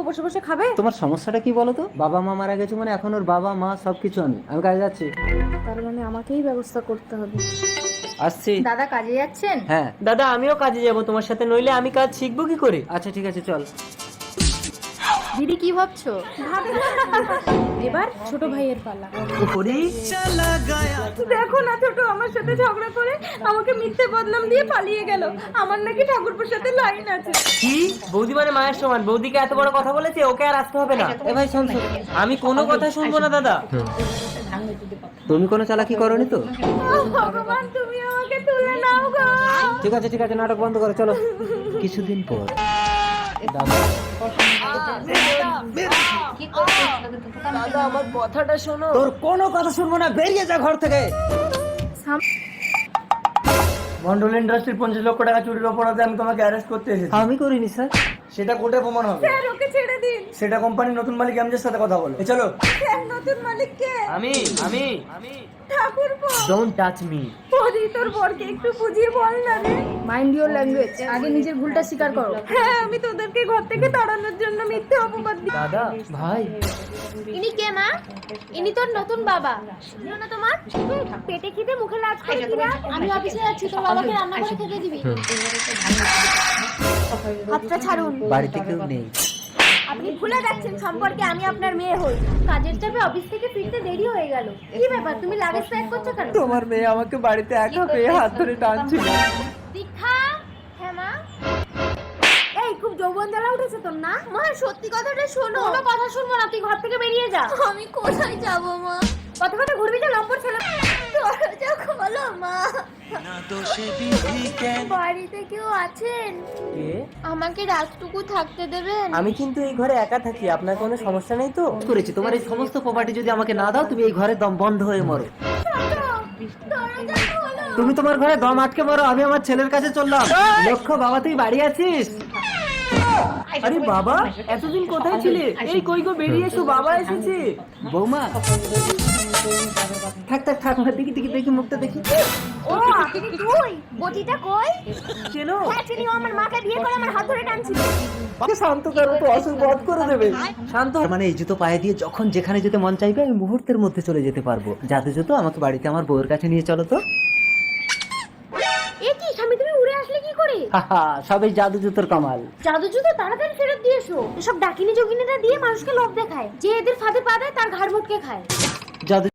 বসে বসে খাবে? তোমার সমস্যাটা কি বলো তো? বাবা মা মারা গেছে মানে এখন ওর বাবা মা সবকিছু আমি কাজে যাচ্ছি। তার মানে আমাকেই ব্যবস্থা করতে হবে। আসছি। দাদা কাজে যাচ্ছেন? হ্যাঁ। দাদা আমিও কাজে যাব তোমার সাথে, নইলে আমি কাজ শিখবো কি করে? আচ্ছা ঠিক আছে চল। দিদি কি ভাবছো? এবার ছোট ভাইয়ের পালা। দেখো না ছোট আমার সাথে ঝগড়া করে আমাকে মিথ্যে বদনাম দিয়ে পালিয়ে গেল। আমার নাকি ঠাকুরপুর সাথে লাইন আছে। কি? বৌদি মানে মায়ের সমান, বৌদিকে এত বড় কথা বলেছে, ওকে আর আসতে হবে না। এ ভাই শোন শোন। আমি কোনো কথা শুনবো না দাদা। তুমি কোনো চালাকি করনি তো? ভগবান তুমি আমাকে তুলে নাও গো। ঠিক আছে নাটক বন্ধ করো চলো। কিছুদিন পর দাদা আমার কথাটা শোনো। তোর কোনো কথা শুনবো না, বেরিয়ে যা ঘর থেকে। মন্ডল ইন্ডাস্ট্রির 50 লক্ষ টাকা চুরির অপরাধে আমি তোমাকে অ্যারেস্ট করতে এসেছি। আমি করিনি স্যার। সেটা কোর্টে প্রমাণ হবে। স্যার ওকে ছেড়ে দিন। সেটা কোম্পানির নতুন মালিক এমজের সাথে কথা বলো। চলো। স্যার নতুন মালিক কে? আমি আমি ঠাকুরপো। Don't touch me. ওরে তোর বরকে একটু বুঝিয়ে বল না রে। Mind your language. আগে নিজের ভুলটা স্বীকার করো। হ্যাঁ আমি তোদেরকে ঘর থেকে তাড়ানোর জন্য মিথ্যে অপবাদ দিই। দাদা ভাই ইনি কে মা? ইনি তোর নতুন বাবা। শুনো না তোমার পেটে খিদে মুখে লাজ করে কিনা? আমি অফিসে যাচ্ছি, তোর বাবাকে রান্না করে খেতে দিবি। হাতটা ছাড়ুন। বাড়িতে কেউ নেই। আপনি ভুলে যাচ্ছেন সম্পর্কে আমি আপনার মেয়ে হই। কাজের চাপে অফিস থেকে ফিরতে দেরি হয়ে গেল। কি ব্যাপার তুমি লাগেজ প্যাক করছো কেন? তোমার মেয়ে আমাকে বাড়িতে একা পেয়ে হাত ধরে টানছিল। দীক্ষা। হ্যাঁ মা। এই খুব যৌবন জ্বালা উঠেছে তোর না? মা সত্যি কথাটা শোনো। কোনো কথা শুনবো না, তুই ঘর থেকে বেরিয়ে যা। আমি কোথায় যাব মা? কথা কথা ঘুরবি যা লম্পট ছেলে। দরজা খোলো মা। বাড়িতে কেউ আছেন? কে? আমাকে রাতটুকু থাকতে দেবেন? আমি কিন্তু এই ঘরে একা থাকি, আপনার কোনো সমস্যা নেই তো? করেছি তোমার এই সমস্ত প্রপার্টি যদি আমাকে না দাও তুমি এই ঘরে দম বন্ধ হয়ে মরো। দরজা খোলো। তুমি তোমার ঘরে দম আটকে মরো, আমি আমার ছেলের কাছে চললাম। লক্ষ্য বাবা তুই বাড়ি আছিস? আরে বাবা এতদিন কোথায় ছিলে? এই কই গো, বেরিয়ে এসো, বাবা এসেছে। বৌমা থাক দেখি মুখটা দেখি। ও আপনি তুই? বটিটা কই? চেনো? হ্যাঁ চিনি, ও আমার মাকে বিয়ে করে আমার হাত ধরে টানছিল। শান্ত করো তো, অসুখ বধ করে দেবে। শান্ত মানে এই জুতো পায়ে দিয়ে যখন যেখানে যেতে মন চাইবে আমি মুহূর্তের মধ্যে চলে যেতে পারবো। জাদু জুতো আমাকে বাড়িতে আমার বউয়ের কাছে নিয়ে চলো তো। এ কি স্বামী, তুমি উড়ে আসলে কি করে? সবাই জাদু জুতোর কামাল। জাদু জুতো তাড়াতাড়ি ফেরত দিয়ে এসো। এসব ডাকিনি যোগিনীরা দিয়ে মানুষকে লোভ দেখায়, যে এদের ফাঁদে পা দেয় তার ঘাড় মোটকে খায়। জাদু